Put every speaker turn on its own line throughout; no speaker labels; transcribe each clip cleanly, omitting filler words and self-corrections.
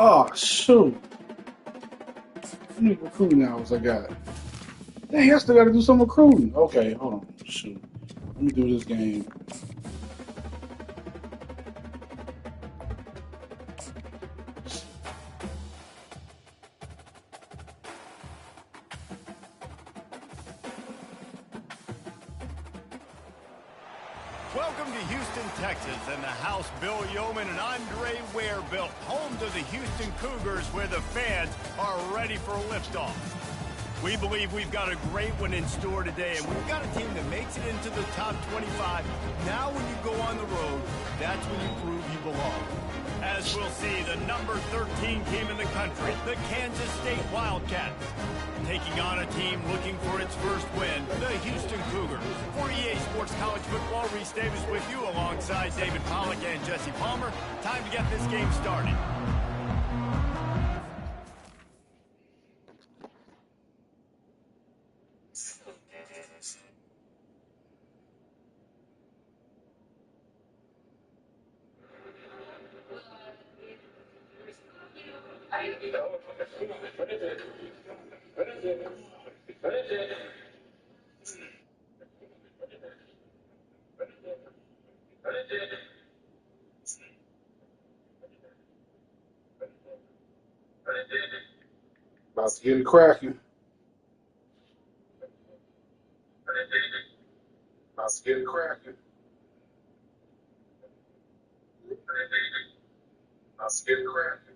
Oh, shoot. How many recruiting hours I got? Dang, I still got to do some recruiting. Okay, hold on. Shoot. Let me do this game.
Welcome to Houston, Texas, and the house Bill Yeoman and Andre Ware built, home to the Houston Cougars, where the fans are ready for liftoff. We believe we've got a great one in store today, and we've got a team that makes it into the top 25. Now when you go on the road, that's when you prove you belong. As we'll see, the number 13 team in the country, the Kansas State Wildcats, taking on a team looking for its first win, the Houston Cougars. For EA Sports College Football, Reese Davis with you alongside David Pollack and Jesse Palmer. Time to get this game started.
About to get it cracking. About to get it cracking. About to get it cracking.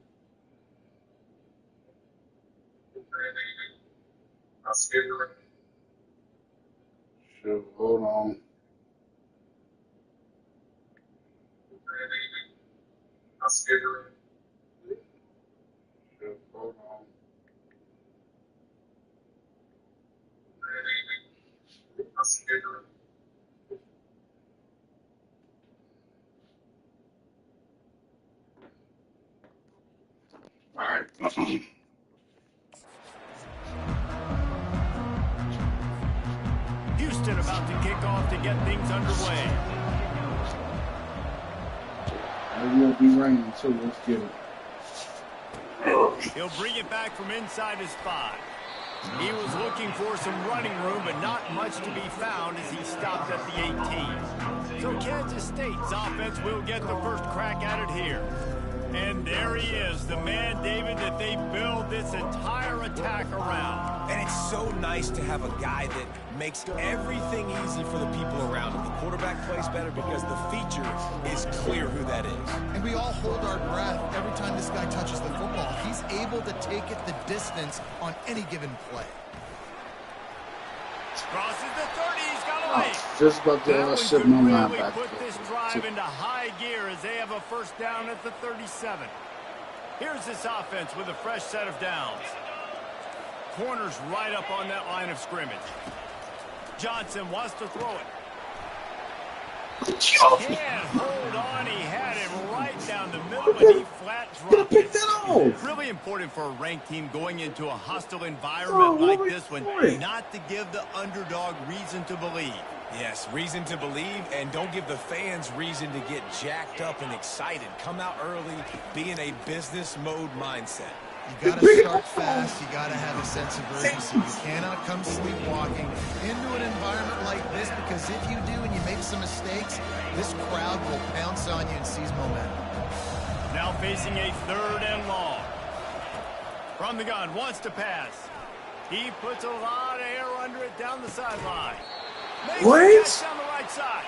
About to get it cracking. Shoot, hold on. About to get it cracking. Shoot, hold on. About to get it cracking. All right.
Houston about to kick off to get things underway.
It will be raining too. Let's get it.
He'll bring it back from inside his 5. He was looking for some running room, but not much to be found as he stopped at the 18. So Kansas State's offense will get the first crack at it here. And there he is, the man, David, that they build this entire attack around.
And it's so nice to have a guy that makes everything easy for the people around him. The quarterback plays better because the feature is clear who that is.
And we all hold our breath every time this guy touches the football. He's able to take it the distance on any given play.
Crosses the 30, he's got away.
Just about to ship my line back.
Put this drive into high gear as they have a first down at the 37. Here's this offense with a fresh set of downs. Corners right up on that line of scrimmage. Johnson wants to throw it. Can't hold on. He had it right down the middle, and he flat dropped it. Really important for a ranked team going into a hostile environment like this one, not to give the underdog reason to believe.
Yes, reason to believe, and don't give the fans reason to get jacked up and excited. Come out early, be in a business mode mindset.
You got to start fast. You got to have a sense of urgency. You cannot come sleepwalking into an environment like this, because if you do and you make some mistakes, this crowd will pounce on you and seize momentum.
Now facing a 3rd and long. From the gun, wants to pass. He puts a lot of air under it down the sideline. Makes a catch on the right side.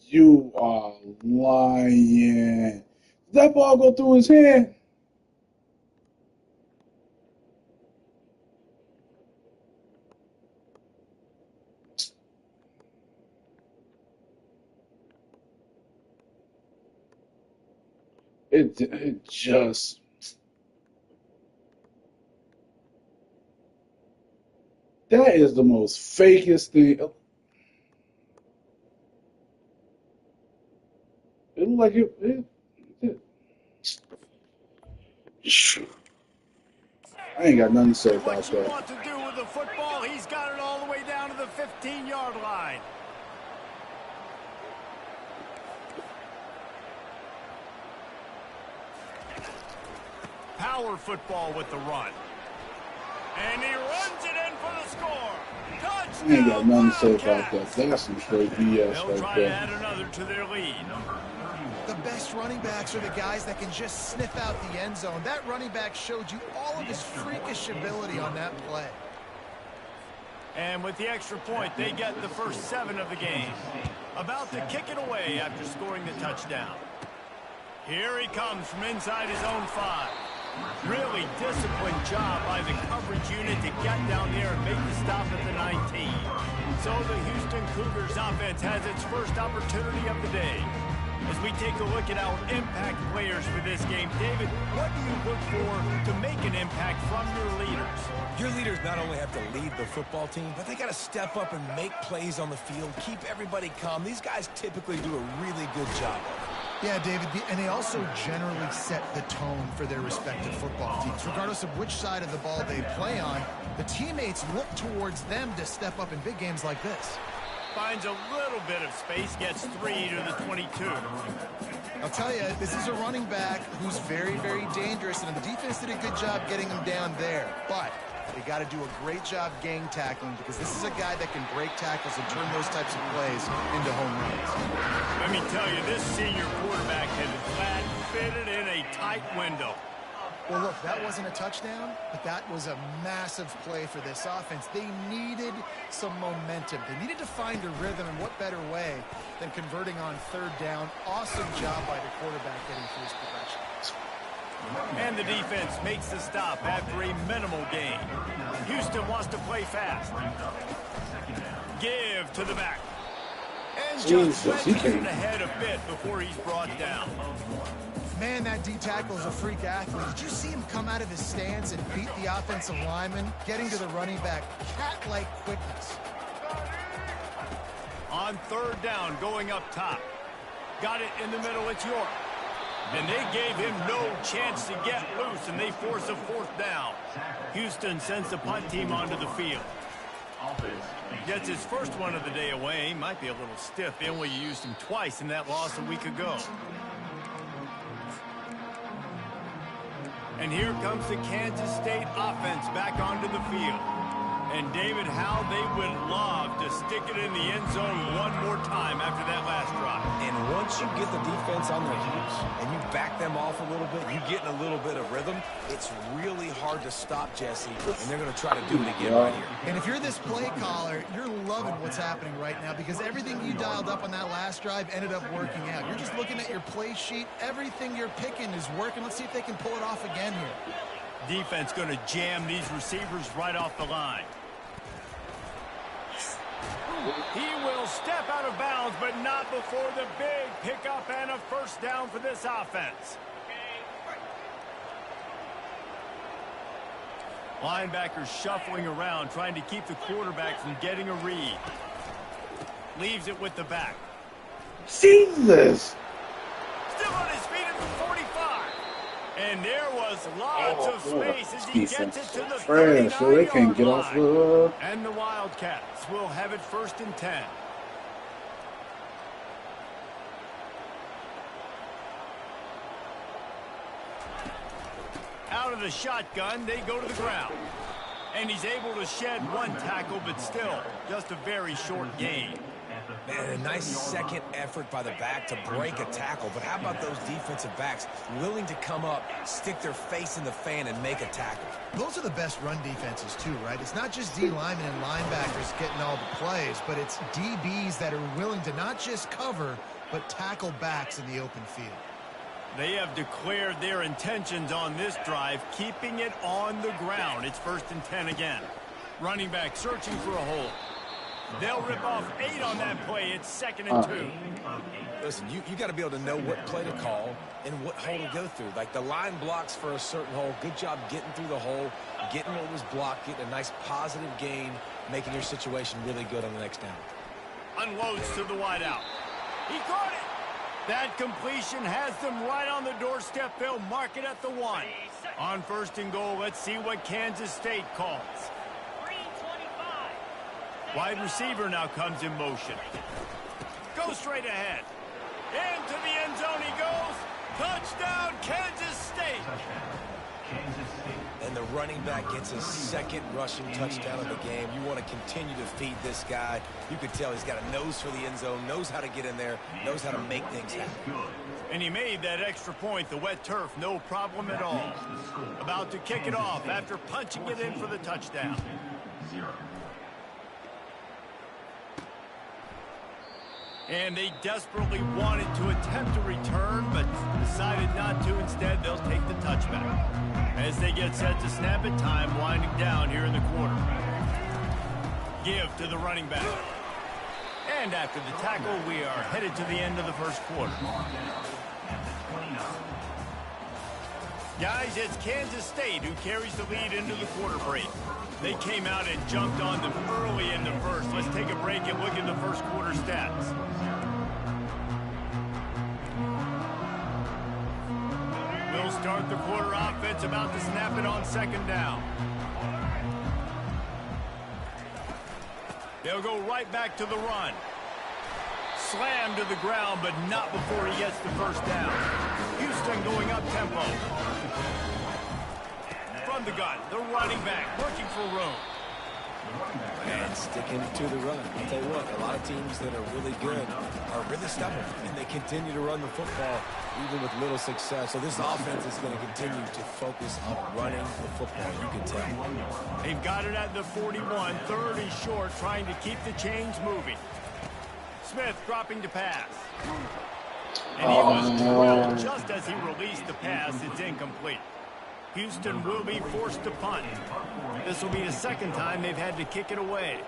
You are lying. Did that ball go through his hand? It just. That is the most fakest thing. It looked like I ain't got nothing to say about
What you
that.
want to do with the football, he's got it all the way down to the 15-yard line. Power football with the run. And he runs it in for the score. Touchdown,
I ain't got nothing to say about
Wildcats.
that. That's some straight BS
They'll
right
try to
there.
add another to their lead.
The best running backs are the guys that can just sniff out the end zone. That running back showed you all of his freakish ability on that play.
And with the extra point, they get the first 7 of the game. About to kick it away after scoring the touchdown. Here he comes from inside his own 5. Really disciplined job by the coverage unit to get down there and make the stop at the 19. So the Houston Cougars offense has its first opportunity of the day. As we take a look at our impact players for this game, David, what do you look for to make an impact from your leaders?
Your leaders not only have to lead the football team, but they got to step up and make plays on the field, keep everybody calm. These guys typically do a really good job of it.
Yeah, David, and they also generally set the tone for their respective football teams. Regardless of which side of the ball they play on, the teammates look towards them to step up in big games like this.
Finds a little bit of space, gets 3 to the 22.
I'll tell you, this is a running back who's very, very dangerous, and the defense did a good job getting him down there. But they got to do a great job gang tackling because this is a guy that can break tackles and turn those types of plays into home runs.
Let me tell you, this senior quarterback had flat fitted in a tight window.
Well, look, that wasn't a touchdown, but that was a massive play for this offense. They needed some momentum. They needed to find a rhythm, and what better way than converting on 3rd down. Awesome job by the quarterback getting through his progression.
And the defense makes the stop after a minimal gain. Houston wants to play fast. Give to the back. And just wedges it ahead a bit before he's brought down.
Man, that D-tackle is a freak athlete. Did you see him come out of his stance and beat the offensive lineman, getting to the running back? Cat-like quickness.
On 3rd down, going up top. Got it in the middle, it's York. And they gave him no chance to get loose, and they force a 4th down. Houston sends the punt team onto the field. Gets his first one of the day away. Might be a little stiff. They only used him twice in that loss a week ago. And here comes the Kansas State offense back onto the field. And David, how they would love to stick it in the end zone one more time after that last drive.
And once you get the defense on their heels and you back them off a little bit, you get in a little bit of rhythm, it's really hard to stop Jesse, and they're going to try to do it again right here.
And if you're this play caller, you're loving what's happening right now because everything you dialed up on that last drive ended up working out. You're just looking at your play sheet. Everything you're picking is working. Let's see if they can pull it off again here.
Defense going to jam these receivers right off the line. He will step out of bounds, but not before the big pickup and a 1st down for this offense. Linebackers shuffling around, trying to keep the quarterback from getting a read. Leaves it with the back.
Jesus!
Still on his feet at the 45. And there was lots of space as he gets it to the 39-yard
so they can't get off the...
And the Wildcats will have it 1st and 10. Out of the shotgun, they go to the ground. And he's able to shed 1 tackle, but still just a very short gain.
Man, a nice second effort by the back to break a tackle. But how about those defensive backs willing to come up, stick their face in the fan, and make a tackle?
Those are the best run defenses, too, right? It's not just D linemen and linebackers getting all the plays, but it's DBs that are willing to not just cover, but tackle backs in the open field.
They have declared their intentions on this drive, keeping it on the ground. It's 1st and 10 again. Running back searching for a hole. They'll rip off 8 on that play. It's 2nd and 2.
Listen, you got to be able to know what play to call and what hole to go through. Like the line blocks for a certain hole. Good job getting through the hole, getting what was blocked, getting a nice positive gain, making your situation really good on the next down.
Unloads to the wideout. He caught it. That completion has them right on the doorstep. They'll mark it at the 1. On 1st and goal, let's see what Kansas State calls. Wide receiver now comes in motion. Goes straight ahead. Into the end zone he goes. Touchdown, Kansas State.
And the running back gets his 2nd rushing touchdown of the game. You want to continue to feed this guy. You can tell he's got a nose for the end zone, knows how to get in there, knows how to make things happen.
And he made that extra point, the wet turf, no problem at all. About to kick it off after punching it in for the touchdown. And they desperately wanted to attempt a return, but decided not to. Instead, they'll take the touchback. As they get set to snap it, time winding down here in the quarter. Give to the running back. And after the tackle, we are headed to the end of the first quarter. Guys, it's Kansas State who carries the lead into the quarter break. They came out and jumped on them early in the first. Let's take a break and look at the first quarter stats. We'll start the quarter offense, about to snap it on 2nd down. They'll go right back to the run. Slammed to the ground, but not before he gets the first down. Houston going up tempo. From the gun, the running back looking for room.
And sticking to the run. I'll tell you what, a lot of teams that are really good are really stubborn, and they continue to run the football even with little success. So this offense is going to continue to focus on running the football, you can tell.
They've got it at the 41, 3rd and short, trying to keep the chains moving. Smith dropping to pass. And he was drilled just as he released the pass. It's incomplete. Houston will be forced to punt. This will be the 2nd time they've had to kick it away.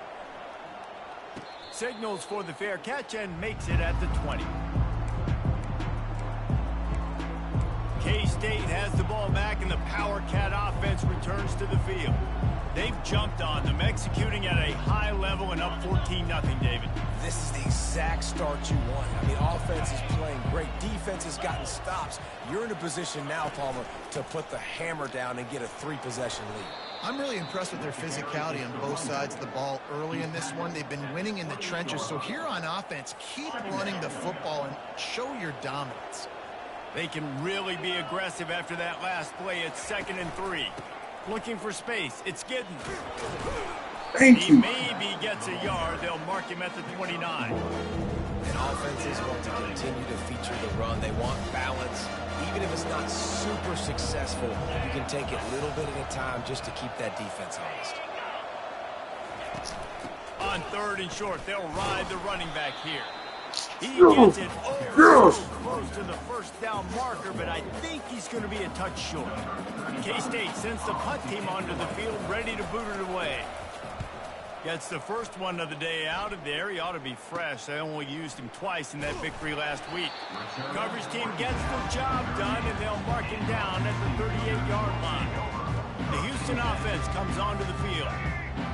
Signals for the fair catch and makes it at the 20. K-State has the ball back and the Power Cat offense returns to the field. They've jumped on them, executing at a high level and up 14-0, David.
This is the exact start you want. I mean, offense is playing great. Defense has gotten stops. You're in a position now, Palmer, to put the hammer down and get a 3-possession lead.
I'm really impressed with their physicality on both sides of the ball early in this one. They've been winning in the trenches. So here on offense, keep running the football and show your dominance.
They can really be aggressive after that last play. It's 2nd and 3. Looking for space. It's Giddens.
Thank you.
He maybe gets a yard. They'll mark him at the 29.
And offenses want to continue to feature the run. They want balance. Even if it's not super successful, you can take it little bit at a time just to keep that defense honest.
On 3rd and short, they'll ride the running back here. He gets it over so close to the 1st down marker, but I think he's going to be a touch short. K-State sends the punt team onto the field, ready to boot it away. Gets the first one of the day out of there. He ought to be fresh. They only used him twice in that victory last week. Coverage team gets the job done, and they'll mark him down at the 38-yard line. The Houston offense comes onto the field.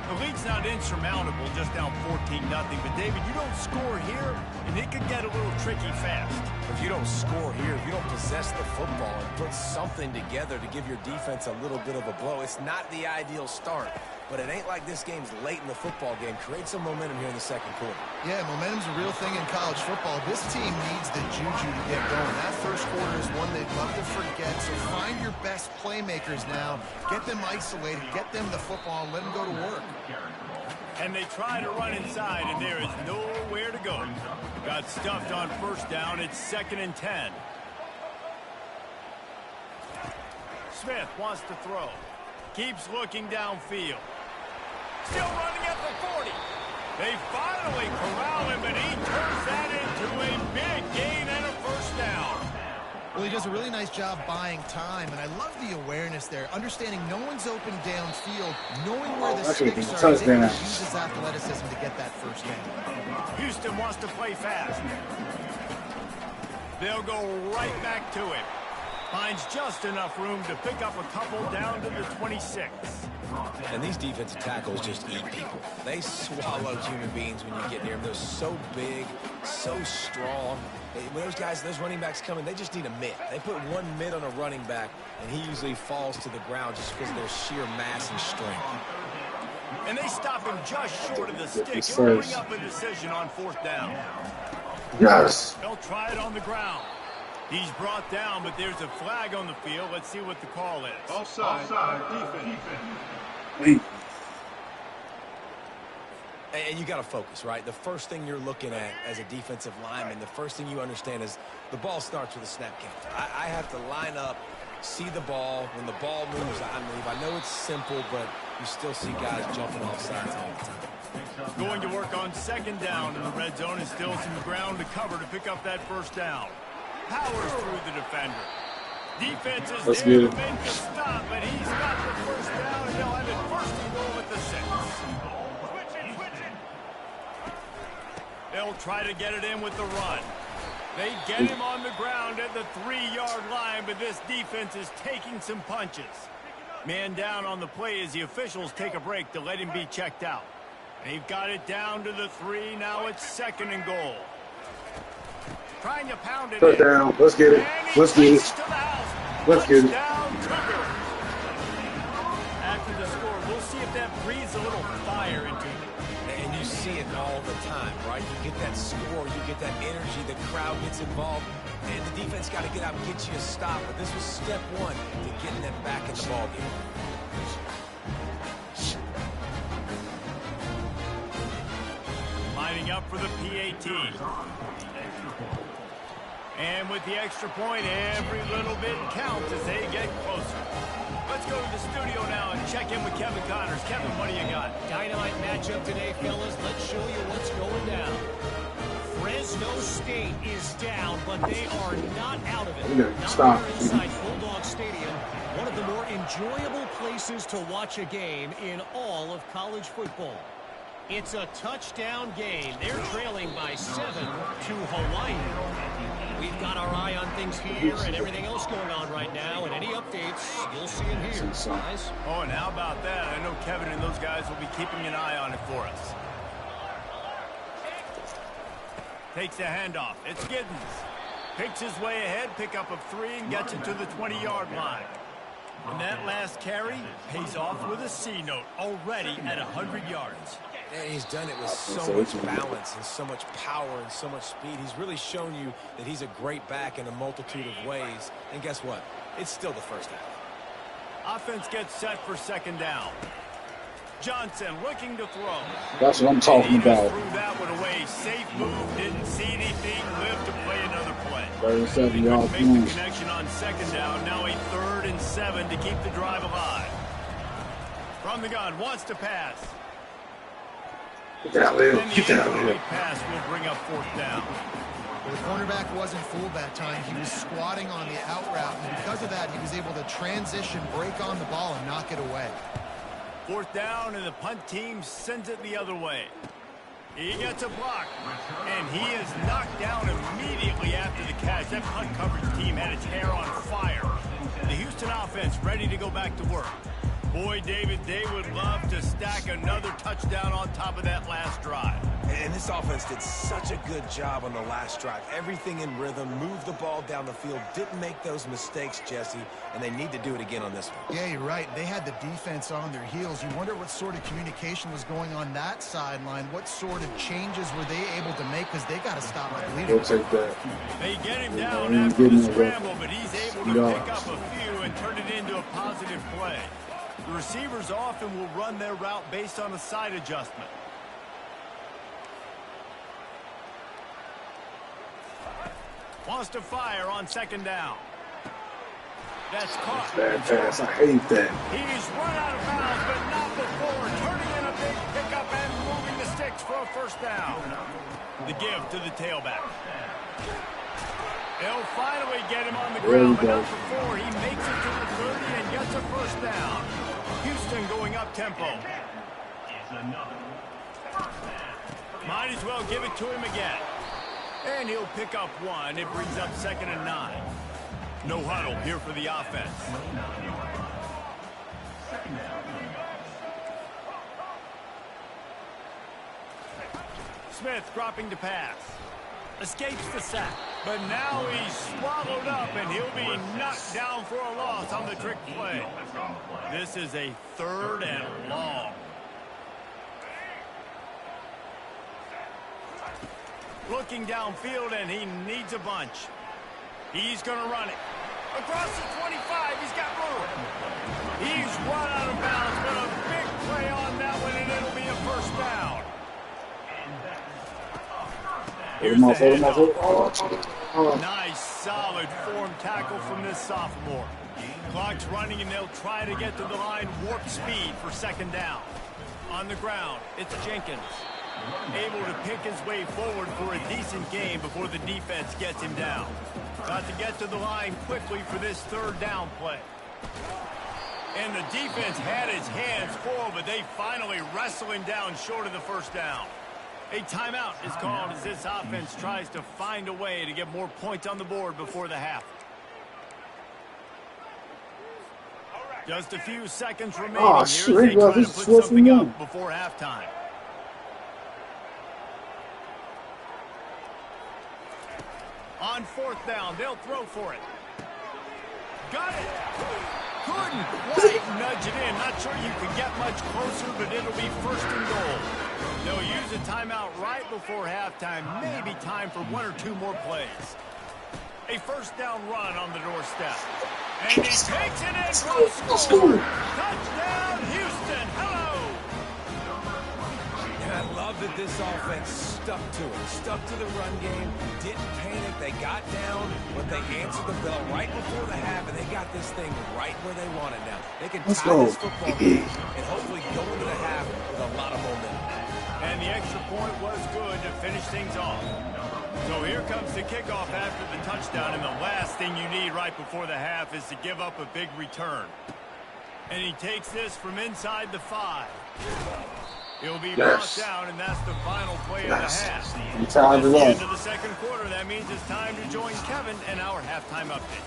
The lead's not insurmountable, just down 14-0. But, David, you don't score here, and it could get a little tricky fast.
If you don't score here, if you don't possess the football and put something together to give your defense a little bit of a blow, it's not the ideal start. But it ain't like this game's late in the football game. Create some momentum here in the 2nd quarter.
Yeah, momentum's a real thing in college football. This team needs the juju to get going. That first quarter is one they'd love to forget. So find your best playmakers now. Get them isolated. Get them the football and let them go to work.
And they try to run inside, and there is nowhere to go. Got stuffed on 1st down. It's 2nd and 10. Smith wants to throw. Keeps looking downfield. Still running at the 40. They finally corral him, and he turns that into a big gain and a 1st down.
Well, he does a really nice job buying time, and I love the awareness there. Understanding no one's open downfield, knowing where the sticks are, he uses athleticism to get that 1st down.
Houston wants to play fast. They'll go right back to him. Finds just enough room to pick up a couple down to the 26.
And these defensive tackles just eat people. They swallow human beings when you get near them. They're so big, so strong. When those guys, those running backs come in, they just need a mitt. They put one mitt on a running back, and he usually falls to the ground just because of their sheer mass and strength.
And they stop him just short of the stick. He'll bring up a decision on 4th down.
Yes.
They'll try it on the ground. He's brought down, but there's a flag on the field. Let's see what the call is.
Offside, defense.
Wait.
And you got to focus, right? The first thing you're looking at as a defensive lineman, the first thing you understand is the ball starts with a snap count. I have to line up, see the ball. When the ball moves, I move. I know it's simple, but you still see guys jumping off sides all the time.
Going to work on 2nd down in the red zone, and still some ground to cover to pick up that 1st down. Powers through the defender. Defense is there to make the stop, but he's got the 1st down, and they'll have it 1st and goal at the 6. They'll try to get it in with the run. They get him on the ground at the 3-yard line, but this defense is taking some punches. Man down on the play as the officials take a break to let him be checked out. They've got it down to the 3. Now it's 2nd and goal. Trying to pound it.
3rd down. Let's get it. Let's get it. Let's get it.
After the score, we'll see if that breathes a little fire into it.
And you see it all the time, right? You get that score, you get that energy, the crowd gets involved, and the defense got to get out and get you a stop. But this was step 1 to getting them back in the ballgame.
Lining up for the PAT. And with the extra point, every little bit counts as they get closer. Let's go to the studio now and check in with Kevin Connors. Kevin, what do you got?
Dynamite matchup today, fellas. Let's show you what's going down. Fresno State is down, but they are not out of it.
Stop.
Inside Bulldog Stadium, one of the more enjoyable places to watch a game in all of college football. It's a touchdown game. They're trailing by 7 to Hawaii. We've got our eye on things here and everything else going on right now, and any updates, you'll see them here, guys.
Oh, and how about that? I know Kevin and those guys will be keeping an eye on it for us. Takes the handoff. It's Giddens. Picks his way ahead, pick up of 3, and gets it to the 20-yard line. And that last carry pays off with a C note, already at 100 yards.
And he's done it with so much balance and so much power and so much speed. He's really shown you that he's a great back in a multitude of ways. And guess what? It's still the 1st half.
Offense gets set for 2nd down. Johnson looking to throw.
That's what I'm talking about.
Threw that one away. Safe move. Didn't see anything. Lived to play another play.
37 yards.
Make the connection on 2nd down. Now a 3rd and 7 to keep the drive alive. From the gun. Wants to pass.
Get that Lil. Get that Lil.
Pass will bring up 4th down.
The cornerback wasn't fooled that time. He was squatting on the out route, and because of that, he was able to transition, break on the ball, and knock it away.
4th down, and the punt team sends it the other way. He gets a block, and he is knocked down immediately after the catch. That punt coverage team had its hair on fire. The Houston offense ready to go back to work. Boy, David, they would love to stack another touchdown on top of that last drive.
And this offense did such a good job on the last drive. Everything in rhythm, moved the ball down the field, didn't make those mistakes, Jesse, and they need to do it again on this one.
Yeah, you're right. They had the defense on their heels. You wonder what sort of communication was going on that sideline. What sort of changes were they able to make, because they got to stop like leading.
We'll take that.
They get him down after the scramble, but he's able to pick up a few and turn it into a positive play. The receivers often will run their route based on a side adjustment. Wants to fire on 2nd down. That's caught.
Bad pass. I hate that.
He's run out of bounds, but not before. Turning in a big pickup and moving the sticks for a 1st down. The give to the tailback. They'll finally get him on the ground, but not before. He makes it to the 30 and gets a 1st down. Houston going up tempo. Might as well give it to him again. And he'll pick up one. It brings up 2nd and 9. No huddle here for the offense. Smith dropping to pass. Escapes the sack. But now he's swallowed up, and he'll be knocked down for a loss on the trick play. This is a 3rd and long. Looking downfield, and he needs a bunch. He's going to run it. Across the 25, he's got room. He's run out of bounds, but a big play on that one, and it'll be a 1st down. Here's the handoff. Nice, solid form tackle from this sophomore. Clock's running, and they'll try to get to the line warp speed for 2nd down. On the ground, it's Jenkins. Able to pick his way forward for a decent game before the defense gets him down. Got to get to the line quickly for this 3rd down play. And the defense had his hands full, but they finally wrestle him down short of the 1st down. A timeout is called as this offense tries to find a way to get more points on the board before the half. Just a few seconds remaining here as they try to put something up before halftime. On 4th down, they'll throw for it. Got it. Couldn't quite nudge it in. Not sure you can get much closer, but it'll be 1st and goal. They'll use a timeout right before halftime. Maybe time for 1 or 2 more plays. A 1st down run on the doorstep. And he takes it in for a score. Touchdown, Houston. Hello.
And I love that this offense stuck to it. Stuck to the run game. Didn't panic. They got down, but they answered the bell right before the half, and they got this thing right where they want it now. They can tie this football game and hopefully go into the half with a lot of momentum.
And the extra point was good to finish things off. So here comes the kickoff after the touchdown, and the last thing you need right before the half is to give up a big return. And he takes this from inside the 5. He'll be brought down, and that's the final play of the half. At the end of the 2nd quarter, that means it's time to join Kevin and our halftime update.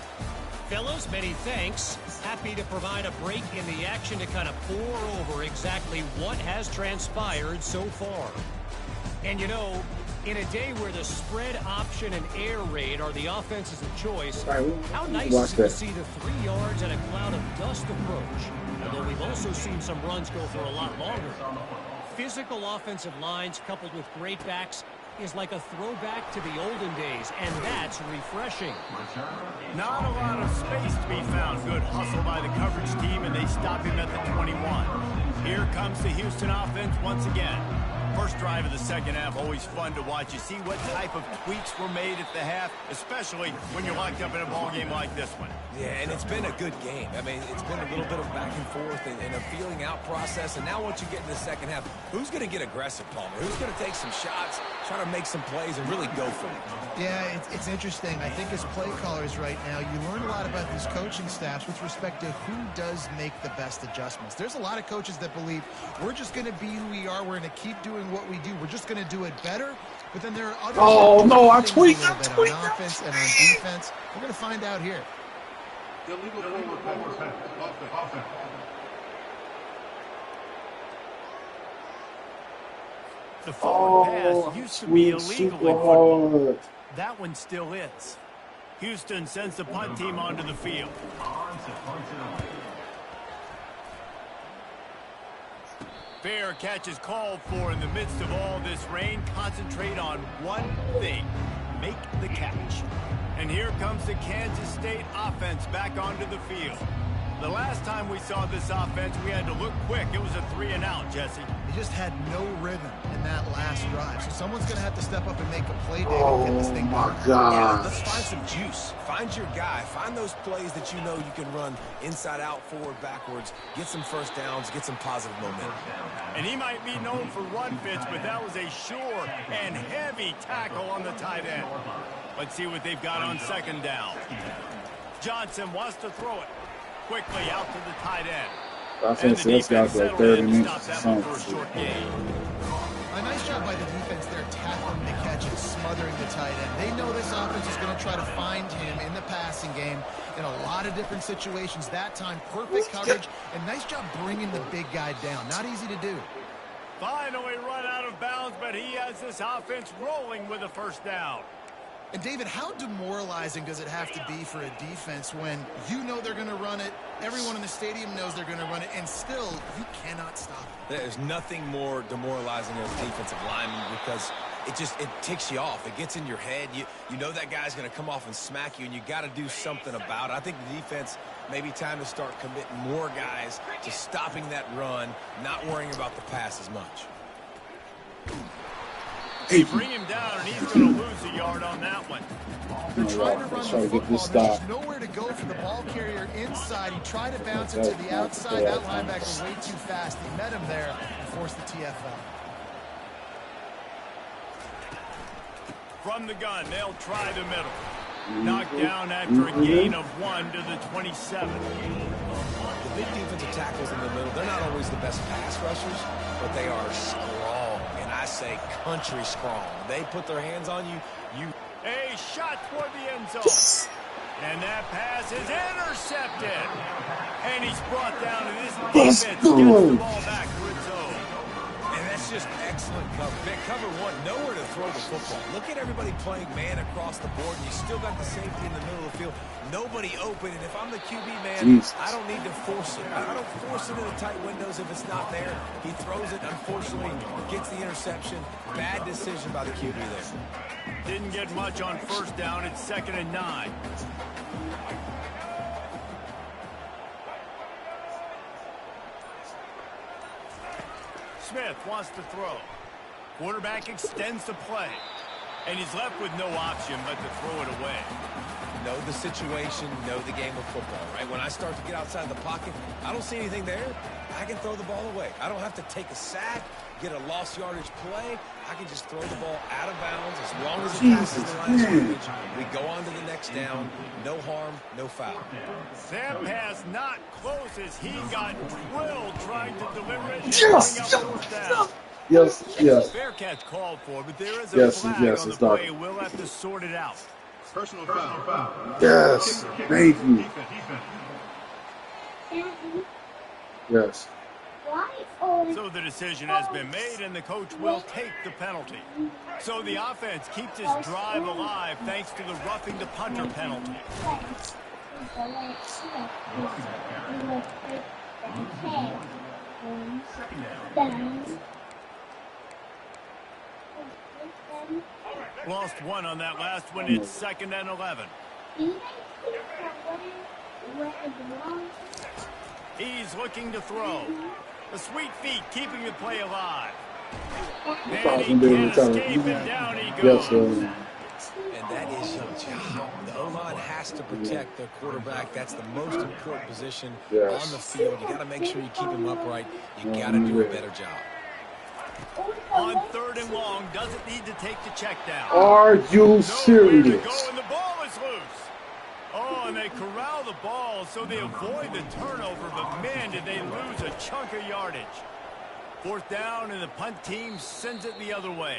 Fellows, many thanks. Happy to provide a break in the action to kind of pour over exactly what has transpired so far. And you know, in a day where the spread option and air raid are the offenses of choice, how nice is it to see the 3 yards and a cloud of dust approach? Although we've also seen some runs go for a lot longer. Physical offensive lines coupled with great backs is like a throwback to the olden days, and that's refreshing.
Not a lot of space to be found. Good hustle by the coverage team, and they stop him at the 21. Here comes the Houston offense once again. First drive of the 2nd half, always fun to watch. You see what type of tweaks were made at the half, especially when you're locked up in a ball game like this one.
Yeah, and it's been a good game. I mean, it's been a little bit of back and forth and a feeling out process. And now once you get in the 2nd half, who's going to get aggressive, Palmer? Who's going to take some shots, try to make some plays, and really go for it?
Yeah, it's interesting. I think as play callers right now, you learn a lot about these coaching staffs with respect to who does make the best adjustments. There's a lot of coaches that believe we're just going to be who we are. We're going to keep doing what we do. We're just going to do it better. But then there are other
I tweaked.
on offense and on defense. We're going to find out here.
The forward pass used to be illegal in football. That one still is. Houston sends the punt team onto the field. Fair catch is called for in the midst of all this rain. Concentrate on one thing. Make the catch. And here comes the Kansas State offense back onto the field. The last time we saw this offense, we had to look quick. It was a 3-and-out, Jesse.
They just had no rhythm in that last drive. So someone's going to have to step up and make a play, David, and get this thing going.
Yeah, let's find some juice. Find your guy. Find those plays that you know you can run inside out, forward, backwards. Get some 1st downs. Get some positive momentum.
And he might be known for run fits, but that was a sure and heavy tackle on the tight end. Let's see what they've got on 2nd down. Johnson wants to throw it. Quickly out to the tight end.
I think this guy's like 30 minutes or something.
A nice job by the defense there, tackling the catch and smothering the tight end. They know this offense is going to try to find him in the passing game in a lot of different situations. That time, perfect coverage, and nice job bringing the big guy down. Not easy to do.
Finally run out of bounds, but he has this offense rolling with a first down.
And, David, how demoralizing does it have to be for a defense when you know they're going to run it, everyone in the stadium knows they're going to run it, and still you cannot stop it?
There's nothing more demoralizing as a defensive lineman because it ticks you off. It gets in your head. You know that guy's going to come off and smack you, and you got to do something about it. I think the defense maybe time to start committing more guys to stopping that run, not worrying about the pass as much.
They bring him down, and he's going to lose a yard on that one.
They're trying to run the football. There's just nowhere to go for the ball carrier inside. He tried to bounce it to the outside. That linebacker was way too fast. He met him there and forced the TFL.
From the gun, they'll try the middle. Knocked down after a gain of 1 to the 27.
The big defensive tackles in the middle, they're not always the best pass rushers, but they are strong, and I say country strong. They put their hands on you,
A shot toward the end zone. And that pass is intercepted. And he's brought down, and this defense gets the ball back to its own.
and that's just excellent cover. Man, cover one, nowhere to throw the football. Look at everybody playing man across the board, and you still got the safety in the middle of the field. Nobody open, and if I'm the QB, man, I don't need to force it. I don't force it in the tight windows if it's not there. He throws it, unfortunately, gets the interception. Bad decision by the QB there.
Didn't get much on first down. It's 2nd and 9. Smith wants to throw. Quarterback extends the play. And he's left with no option but to throw it away.
Know the situation, know the game of football, right? When I start to get outside the pocket, I don't see anything there. I can throw the ball away. I don't have to take a sack, get a lost yardage play. I can just throw the ball out of bounds as long as it passes the line of scrimmage. We go on to the next down. No harm, no foul.
That pass not close as he got drilled trying to deliver it.
Yes, yes.
Fair catch called for, but there is a flag on the play. We'll have to sort it out.
Personal foul.
Yes, thank you. Yes.
So the decision has been made, and the coach will take the penalty. So the offense keeps its drive alive thanks to the roughing the punter penalty. Lost one on that last one. It's 2nd and 11. He's looking to throw. The sweet feet keeping the play alive. And he can't escape, and down he goes.
And that is your job. The O-line has to protect their quarterback. That's the most important position on the field. You got to make sure you keep him upright. You got to do a better job.
On 3rd and long, doesn't need to take the check down.
Are you serious?
Nowhere to go, and the ball is loose. Oh, and they corral the ball so they avoid the turnover, but man, did they lose a chunk of yardage. 4th down, and the punt team sends it the other way.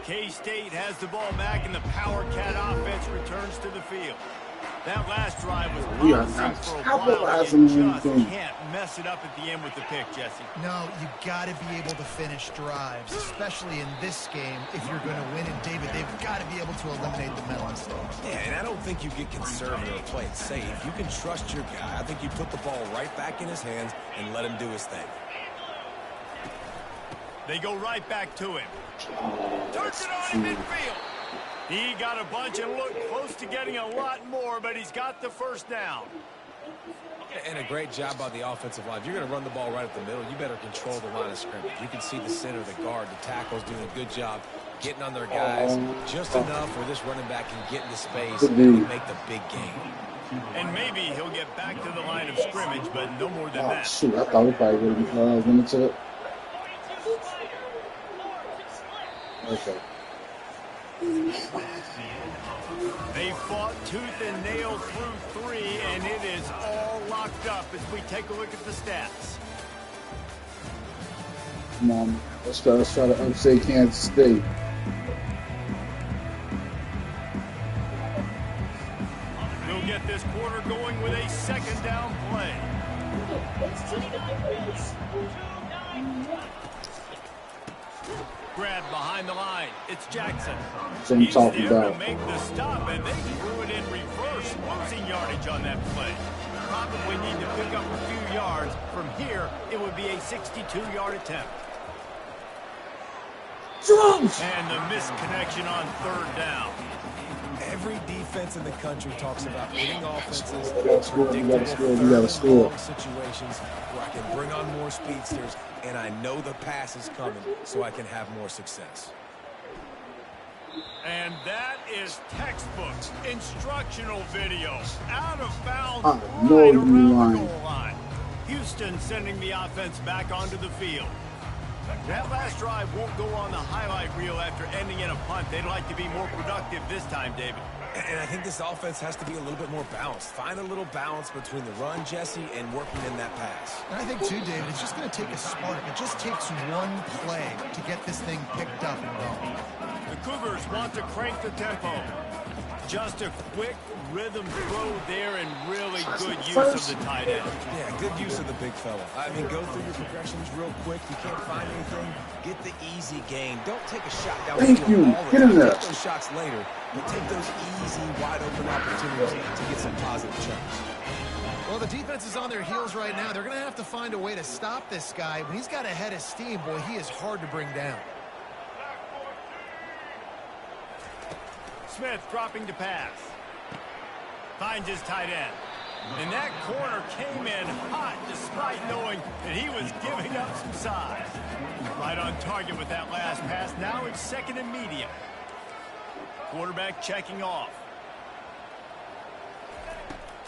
K-State has the ball back, and the Power Cat offense returns to the field. That last drive was promising for a while. You just can't mess it up at the end with the pick, Jesse.
No, you got to be able to finish drives, especially in this game if you're going to win. And, David, they've got to be able to eliminate the mental mistakes.
Yeah, and I don't think you get conservative or play it safe. You can trust your guy. I think you put the ball right back in his hands and let him do his thing.
They go right back to him. Turns it on in midfield. He got a bunch and looked close to getting a lot more, but he's got the first down.
And a great job by the offensive line. If you're going to run the ball right up the middle, you better control the line of scrimmage. You can see the center, the guard, the tackles doing a good job getting on their guys just enough where this running back can get into space and make the big game.
And maybe he'll get back to the line of scrimmage, but no more than that.
Shoot, I thought we probably would have been into it. Okay.
They fought tooth and nail through 3, and it is all locked up as we take a look at the stats.
Come on, let's try to upset Kansas State.
We'll get this quarter going with a second down play. Grab behind the line. It's Jackson. He's there to make the stop, and they threw it in reverse, losing yardage on that play. Probably need to pick up a few yards. From here, it would be a 62-yard attempt. And the misconnection on third down.
Every defense in the country talks about winning offenses,
You gotta score.
situations where I can bring on more speedsters, and I know the pass is coming, so I can have more success.
And that is textbook instructional video. Out of bounds,
right
right
around
around the goal line. Houston sending the offense back onto the field. That last drive won't go on the highlight reel after ending in a punt. They'd like to be more productive this time, David.
And I think this offense has to be a little bit more balanced. Find a little balance between the run, Jesse, and working in that pass.
And I think, too, David, it's just going to take a spark. It just takes one play to get this thing picked up and going.
The Cougars want to crank the tempo. Just a quick rhythm throw there and really good use of the tight end.
Yeah, good use of the big fella. I mean, go through your progressions real quick. You can't find anything. Get the easy gain. Don't take a shot down the field all the time. Take those shots later, but take those easy, wide-open opportunities to get some positive checks.
Well, the defense is on their heels right now. They're going to have to find a way to stop this guy. When he's got a head of steam, boy, he is hard to bring down.
Smith dropping to pass. Finds his tight end. And that corner came in hot despite knowing that he was giving up some size. Right on target with that last pass. Now it's second and medium. Quarterback checking off.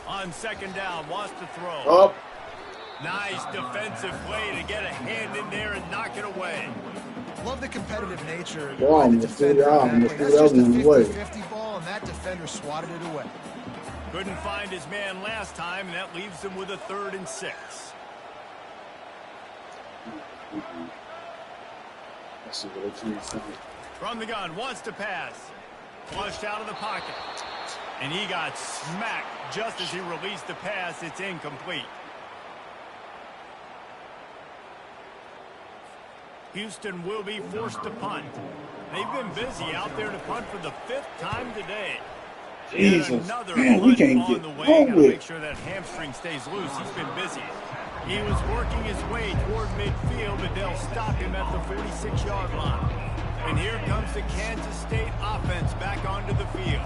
On second down, wants to throw.
Up.
Nice defensive play to get a hand in there and knock it away.
Love the competitive nature.
Wow,
That's just a 50-50 ball, and that defender swatted it away.
Couldn't find his man last time, and that leaves him with a 3rd and 6. From the gun, wants to pass. Flushed out of the pocket. And he got smacked just as he released the pass. It's incomplete. Houston will be forced to punt. They've been busy out there to punt for the 5th time today.
Jesus,
another
man, we can't
on
get
the way.
home
Gotta
with.
make sure that hamstring stays loose. He's been busy. He was working his way toward midfield, but they'll stop him at the 46-yard line. And here comes the Kansas State offense back onto the field.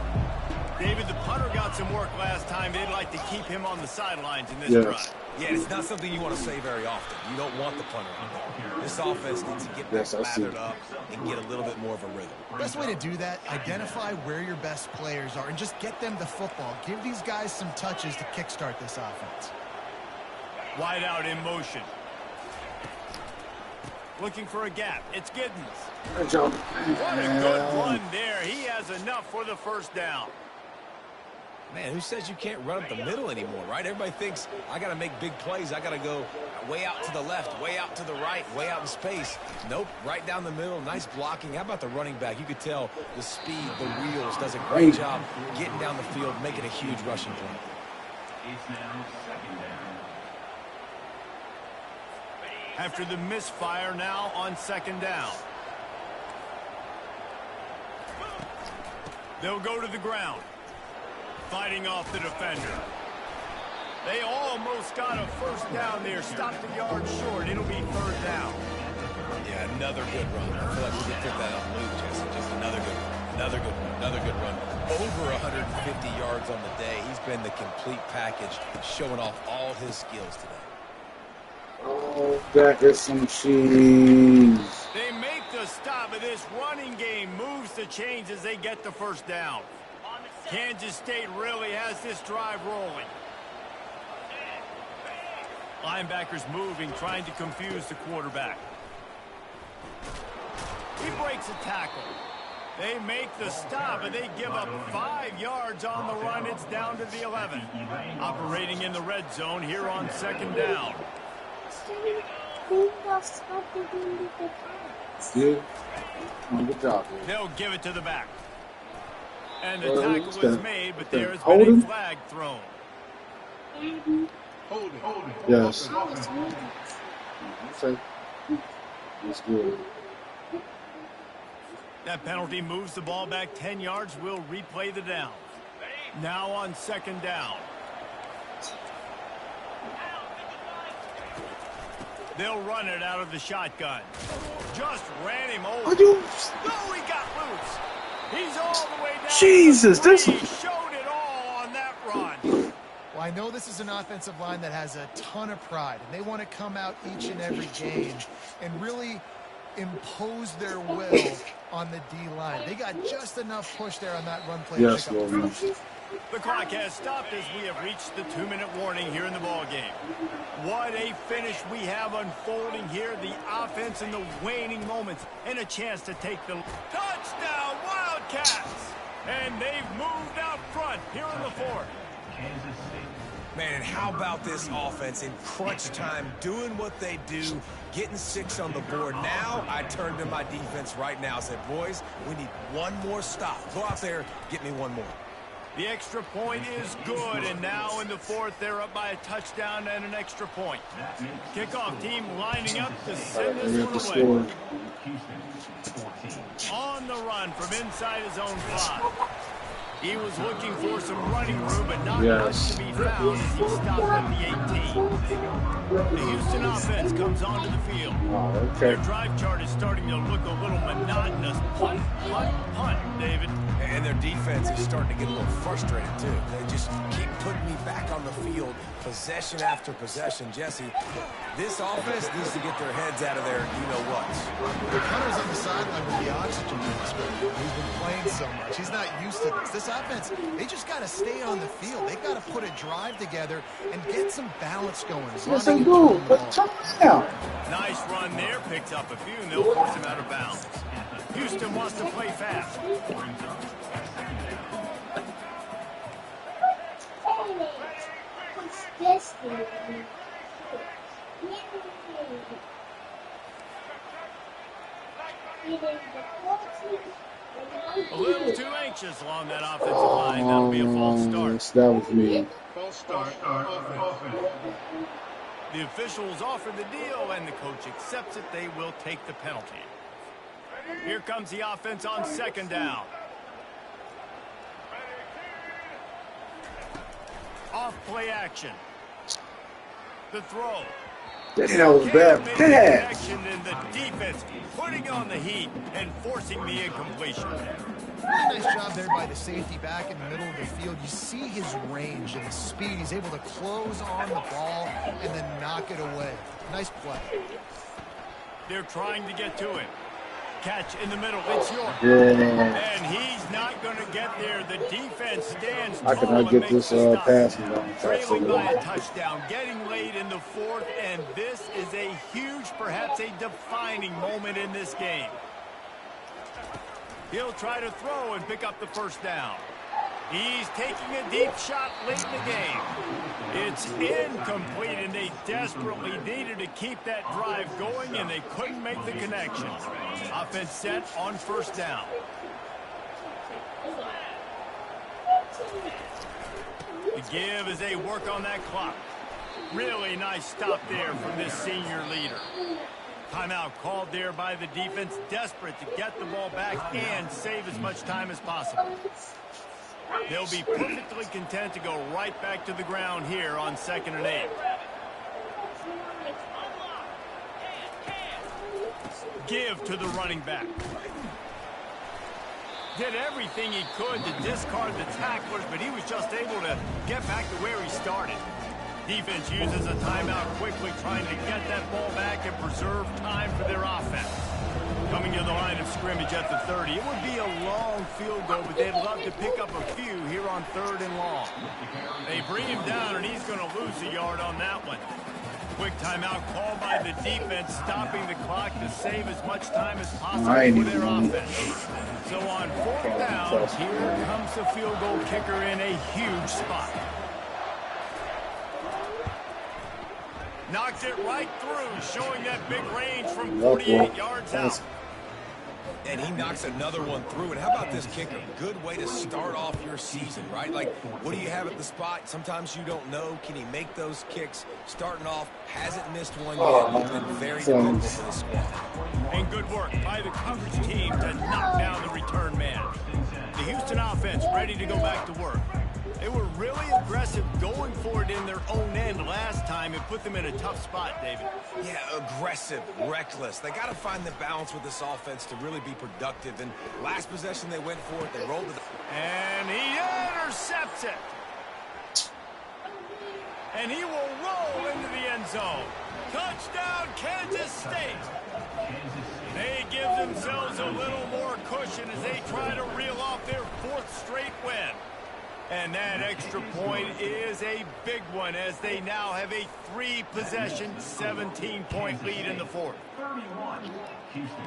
David, the punter got some work last time. They'd like to keep him on the sidelines in this drive.
Yeah, it's not something you want to say very often. You don't want the punter on there. This offense needs to get back lathered up and get a little bit more of a rhythm.
Best way to do that, identify where your best players are and just get them the football. Give these guys some touches to kickstart this offense.
Wide out in motion. Looking for a gap. It's Giddens.
Good job.
What a good run there. He has enough for the first down.
Man, who says you can't run up the middle anymore, right? Everybody thinks, I got to make big plays. I got to go way out to the left, way out to the right, way out in space. Nope, right down the middle. Nice blocking. How about the running back? You could tell the speed, the wheels, does a great job getting down the field, making a huge rushing play.
After the misfire, now on second down. They'll go to the ground. Fighting off the defender. They almost got a first down there. Stopped a yard short. It'll be 3rd down.
Yeah, another good run. I feel like we could put that on loop, Jesse. Just another good run. Another good run. Another good run. Over 150 yards on the day. He's been the complete package, showing off all his skills today.
Oh, that is some cheese.
They make the stop, but this running game moves the chains as they get the first down. Kansas State really has this drive rolling. Linebackers moving, trying to confuse the quarterback. He breaks a tackle. They make the stop, and they give up 5 yards on the run. It's down to the 11. Operating in the red zone here on 2nd down.
Good. Good job, man.
They'll give it to the back. And the tackle was made, but there has been
Holding?
a flag thrown.
Holding.
Yes. Okay. That's good.
That penalty moves the ball back 10 yards. We'll replay the down. Now on 2nd down. They'll run it out of the shotgun. Just ran him over.
You...
No, he got loose. He's all the way down.
Jesus, this...
He showed it all on that run.
Well, I know this is an offensive line that has a ton of pride, and they want to come out each and every game and really impose their will on the D-line. They got just enough push there on that run play.
Yes,
to pick up
Lord.
The clock has stopped as we have reached the 2-minute warning here in the ball game. What a finish we have unfolding here. The offense in the waning moments and a chance to take the touchdown Wildcats. And they've moved out front here in the 4th.
Man, and how about this offense in crunch time, doing what they do, getting 6 on the board. Now I turn to my defense right now and said, boys, we need one more stop. Go out there, get me one more.
The extra point is good, and now in the 4th, they're up by a touchdown and an extra point. Kickoff team lining up to send this one away. On the run from inside his own 5. He was looking for some running room, but not much to be found as he stopped at the 18. The Houston offense comes onto the field. Their drive chart is starting to look a little monotonous. Punt, punt, punt, David.
And their defense is starting to get a little frustrated, too. They just keep putting me back on the field, possession after possession. Jesse, this offense needs to get their heads out of there, you-know-whats.
The punter's on the sideline with the oxygen mask. He's been playing so much. He's not used to this. This offense, they just got to stay on the field. They've got to put a drive together and get some balance going.
Yes, they do. But turn around.
Nice run there. Picks up a few, and they'll force him out of bounds. Houston wants to play fast. A little too anxious along that offensive line. That'll be a false start.
That was me.
False start. Offense.
The officials offer the deal, and the coach accepts it. They will take the penalty. Here comes the offense on 2nd down. Off play action. The throw.
That was bad.
Connection in the defense, putting on the heat and forcing the incompletion.
Really nice job there by the safety back in the middle of the field. You see his range and his speed. He's able to close on the ball and then knock it away. Nice play.
They're trying to get to it. Catch in the middle. It's York. And he's not going to get there. The defense stands tall.
I cannot get this passing on.
Trailing by a touchdown. Getting late in the 4th. And this is a huge, perhaps a defining moment in this game. He'll try to throw and pick up the 1st down. He's taking a deep shot late in the game. It's incomplete, and they desperately needed to keep that drive going, and they couldn't make the connection. Offense set on 1st down. The give as they work on that clock. Really nice stop there from this senior leader. Timeout called there by the defense, desperate to get the ball back and save as much time as possible. They'll be perfectly content to go right back to the ground here on 2nd and 8. Give to the running back. Did everything he could to discard the tacklers, but he was just able to get back to where he started. Defense uses a timeout quickly, trying to get that ball back and preserve time for their offense. Coming to the line of scrimmage at the 30. It would be a long field goal, but they'd love to pick up a few here on 3rd and long. They bring him down, and he's going to lose a yard on that one. quick timeout called by the defense, stopping the clock to save as much time as possible
ain't
for their
even
offense. So on 4th down, here comes the field goal kicker in a huge spot. Knocked it right through, showing that big range from 48 yards out.
And he knocks another one through. And how about this kicker? Good way to start off your season, right? Like, what do you have at the spot? Sometimes you don't know. Can he make those kicks? Starting off, hasn't missed one yet. He's been very dependable for the squad.
And good work by the coverage team to knock down the return man. The Houston offense ready to go back to work. They were really aggressive going for it in their own end last time and put them in a tough spot, David.
Yeah, aggressive, reckless. They got to find the balance with this offense to really be productive. And last possession they went for it, they rolled it.
And he intercepts it. And he will roll into the end zone. Touchdown, Kansas State. They give themselves a little more cushion as they try to reel off their 4th straight win. And that extra point is a big one as they now have a 3-possession, 17-point lead in the 4th.
31, Houston,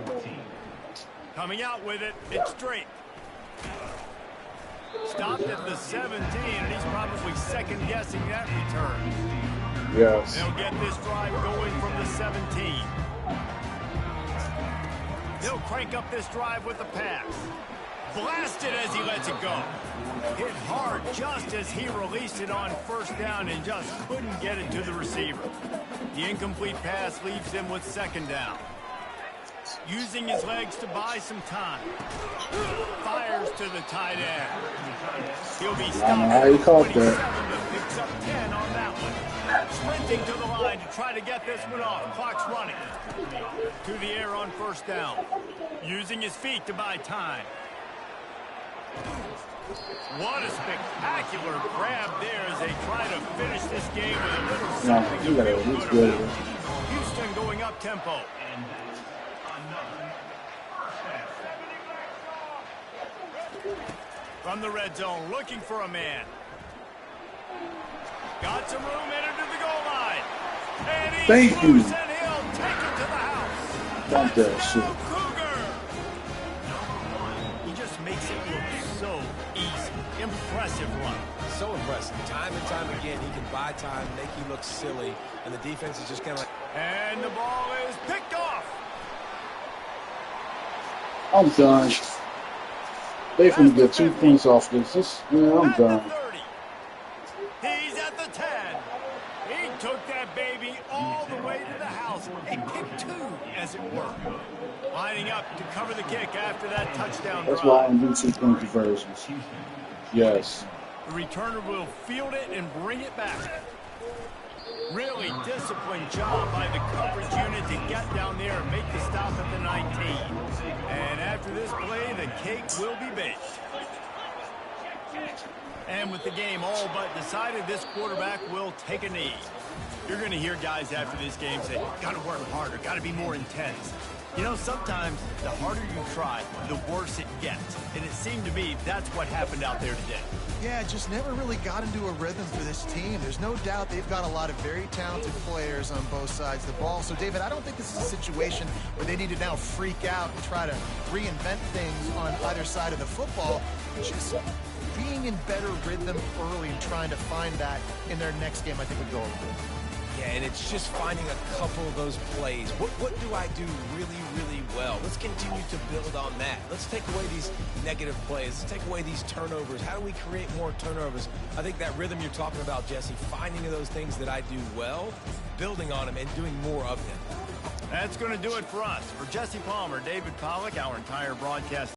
14.
Coming out with it, it's Drake. Stopped at the 17, and he's probably second-guessing that return.
Yes.
They'll get this drive going from the 17. They'll crank up this drive with the pass. Blasted as he lets it go. Hit hard just as he released it on 1st down and just couldn't get it to the receiver. The incomplete pass leaves him with 2nd down. Using his legs to buy some time. Fires to the tight end. He'll be stopped at 27, but picks up 10 on that one. Sprinting to the line to try to get this one off. Clock's running. To the air on 1st down. Using his feet to buy time. What a spectacular grab there as they try to finish this game with a little something to feel good about. Houston going up tempo. From the red zone, looking for a man. Got some room, entered to the goal line. And he's
Thank you.
loose and he'll take it to the house.
Dump that shit.
Cougar. He just makes it look so easy. Impressive run.
So impressive. Time and time again, he can buy time, make you look silly, and the defense is just kind of like...
And the ball is picked off.
I'm done. They finna get 2 points off this. I'm done.
He's at the 10. He took that baby all the way to the house. A pick 2, as it were. Lining up to cover the kick after that touchdown drive.
That's why I'm doing 2-point conversions. Yes.
The returner will field it and bring it back. Really disciplined job by the coverage unit to get down there and make the stop at the 19. And after this play, the cake will be baked. And with the game all but decided, this quarterback will take a knee. You're going to hear guys after this game say, got to work harder, got to be more intense. You know, sometimes the harder you try, the worse it gets. And it seemed to me that's what happened out there today.
Yeah, just never really got into a rhythm for this team. There's no doubt they've got a lot of very talented players on both sides of the ball. So, David, I don't think this is a situation where they need to now freak out and try to reinvent things on either side of the football. Just being in better rhythm early and trying to find that in their next game, I think would go a long way.
Yeah, and it's just finding a couple of those plays. What do I do really, really well? Let's continue to build on that. Let's take away these negative plays. Let's take away these turnovers. How do we create more turnovers? I think that rhythm you're talking about, Jesse, finding those things that I do well, building on them, and doing more of them.
That's going to do it for us. For Jesse Palmer, David Pollack, our entire broadcast